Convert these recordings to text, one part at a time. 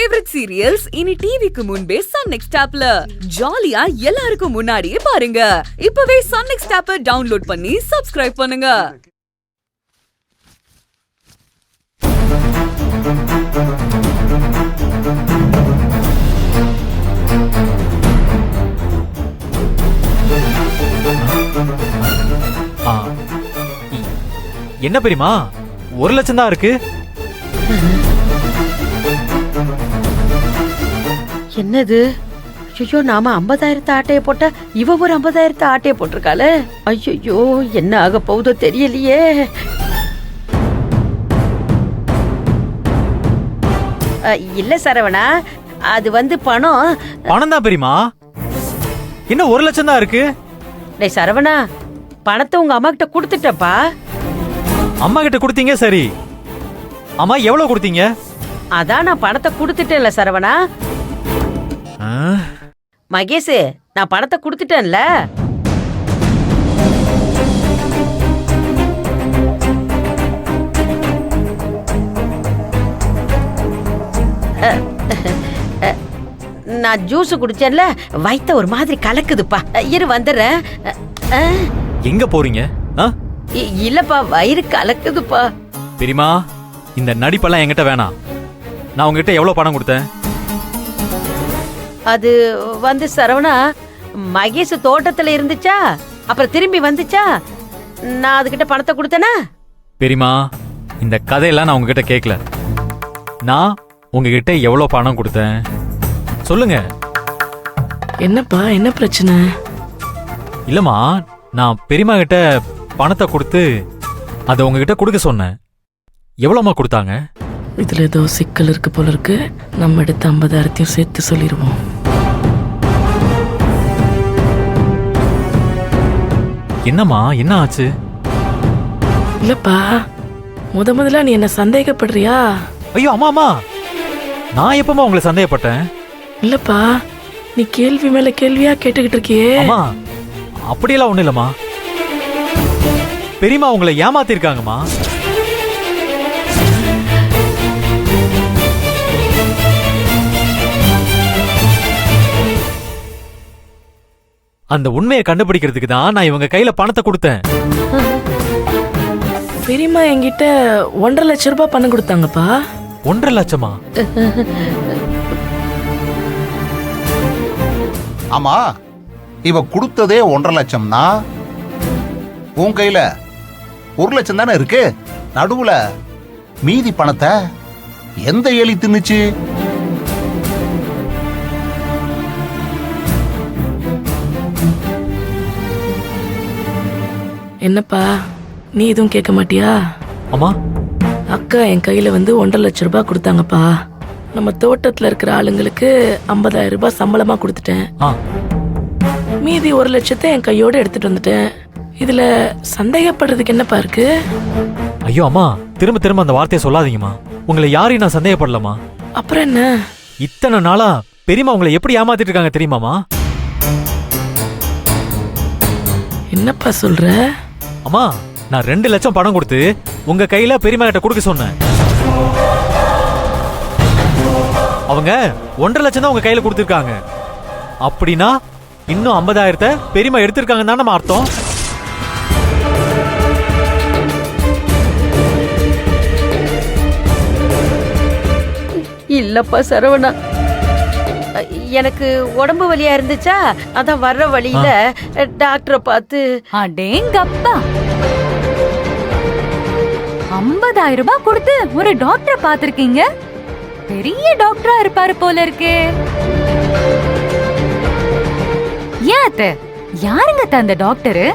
Favourite serials இனி டிவிக்கு முன்பே சன் நெக்ஸ்ட் ஆப்ல ஜாலியா எல்லாருக்கும் முன்னாடியே பாருங்க. இப்பவே சன் நெக்ஸ்ட் ஆப்பை டவுன்லோட் பண்ணி சப்ஸ்கிரைப் பண்ணுங்க. என்ன பெரியமா 1 லட்சம் தான் இருக்கு. என்னது? ஐயோ, நாம 50,000 ஆட்டைய போட்டா இவ ஒரு 50,000 ஆட்டைய போட்டிருக்காளே. ஐயோ, என்ன ஆக போகுதோ தெரியலையே. இல்ல சரவணா, அது பணம் தான் பெரியமா. என்ன 1 லட்சம் தான் இருக்கு. டேய் சரவணா, பணத்தை உங்க அம்மா கிட்ட கொடுத்துட்டப்பா. அம்மா கிட்ட கொடுத்தீங்க சரி. அம்மா எவ்வளவு கொடுத்தீங்க? அதான் நான் பணத்தை கொடுத்துட்டேன்ல சரவணா. மகேஷ், நான் பணத்தை கொடுத்துட்டேன்ல. நான் ஜூஸ் குடிச்சேன்ல, வயித்த ஒரு மாதிரி கலக்குதுப்பா. இரு வந்துடுறேன். எங்க போறீங்க? இல்லப்பா, வயிறு கலக்குதுப்பா. பெரியமா, இந்த நடிப்பெல்லாம் என்கிட்ட வேணாம். நான் உங்ககிட்ட எவ்வளவு பணம் கொடுத்தேன்? அது சரவணா, மகேஷ் தோட்டத்துல இருந்துச்சா, அப்புறம் திரும்பி வந்துச்சா, நான் அதுகிட்ட பணத்தை கொடுத்தேனா? பெரியமா, இந்த கதையெல்லாம் நான் உங்ககிட்ட கேட்கல. நான் உங்ககிட்ட எவ்வளவு பணம் கொடுத்தேன் சொல்லுங்க. என்னப்பா, என்ன பிரச்சனை? இல்லம்மா, நான் பெரியமா கிட்ட பணத்தை கொடுத்து அதை உங்ககிட்ட கொடுக்க சொன்னேன். எவ்வளவுமா கொடுத்தாங்க? இதுல ஏதோ சிக்கல் இருக்கு போல இருக்கு. நம்ம எடுத்து 50,000 சேர்த்து சொல்லிடுவோம். என்னம்மா, என்ன ஆச்சு? இல்லப்பா, முதல்ல நீ என்ன சந்தேகப்படுறியா? ஐயோ அம்மா, நான் எப்பமா உங்களை சந்தேகப்பட்டேன்? இல்லப்பா, நீ கேள்வி மேல கேள்வியா கேட்டுக்கிட்டு இருக்கியே. அம்மா, அப்படியெல்லாம் ஒண்ணு இல்லம்மா. பெரியமா உங்களை ஏமாத்திருக்காங்கம்மா. அந்த உண்மையை கண்டுபிடிக்கிறதுக்கு தான் நான் இவங்க கையில பணத்தை கொடுத்தேன். பெரியமா என்கிட்ட 1.5 லட்சம் ரூபாய் பணம் கொடுத்தாங்கப்பா. 1.5 லட்சமா? ஆமா, இவ கொடுத்ததே 1.5 லட்சம்னா உன் கையில 1 லட்சம் தானே இருக்கு. நடுவுல மீதி பணத்தை எந்த எலி தின்னுச்சு? என்னப்பா, நீ எதுவும் கேட்க மாட்டியா? அம்மா, அக்கா என் கையில 1.5 லட்சம் ரூபாய் கொடுத்தாங்கப்பா. நம்ம தோட்டத்துல இருக்கிற ஆளுங்களுக்கு 50,000 ரூபாய் சம்பளமா கொடுத்துட்டேன். மீதி 1 லட்சத்தை என் கையோட எடுத்துட்டு வந்துட்டேன். இதுல சந்தேகப்படுறதுக்கு என்னப்பா இருக்கு? ஐயோ அம்மா, திரும்ப திரும்ப அந்த வார்த்தையை சொல்லாதீங்கம்மா. உங்களை யாரையும் நான் சந்தேகப்படலமா. அப்புறம் என்ன? இத்தனை நாளா பெரியமா உங்களை எப்படி ஏமாத்திட்டு இருக்காங்க தெரியுமாமா? என்னப்பா சொல்ற? அம்மா, நான் 2 லட்சம் பணம் கொடுத்து உங்க கையில பெரியமா கிட்ட கொடுக்க சொன்னேன். அவங்க 1.5 லட்சம் தான் உங்க கையில கொடுத்திருக்காங்க. அப்படின்னா இன்னும் 50,000 பெரியமா எடுத்திருக்காங்க தான் நம்ம அர்த்தம். இல்லப்பா சரவணா, எனக்கு உடம்பு வலியா இருந்துச்சா, அதான் வர்ற வழியில டாக்டரை பார்த்து. அடேங்கப்பா, 50,000 ரூபாய் கொடுத்து ஒரு டாக்டரை பார்த்திருக்கீங்க. பெரிய டாக்டரா இருப்பாரு போல இருக்கே. ஏன் அத்தை, யாருங்க அந்த டாக்டரு?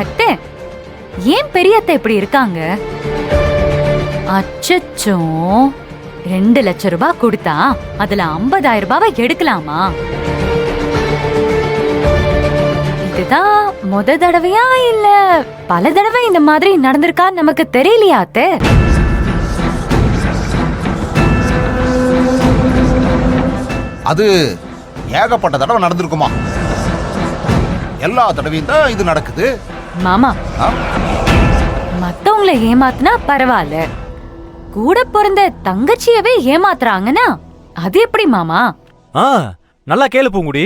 அத்தை, ஏன் பெரிய அத்தை இப்படி இருக்காங்க? அச்சச்சோ, 2 லட்சம் ரூபாய் கொடுத்தா அதுல 50,000 ரூபாவை எடுக்கலாமா? இதுதான் முத தடவையா இல்ல பல தடவை இந்த மாதிரி நடந்திருக்கா நமக்கு தெரியலையா அத்தை? அது ஏகப்பட்ட தடவை நடந்திருக்குமா? எல்லா தடவையும் தான் இது நடக்குது. மாமா, மத்தவங்களை ஏமாத்தினா பரவாயில்ல, கூட பிறந்த தங்கச்சியவே ஏமாத்துறாங்கன்னா அது எப்படி மாமா? நல்லா கேளு பூங்குடி.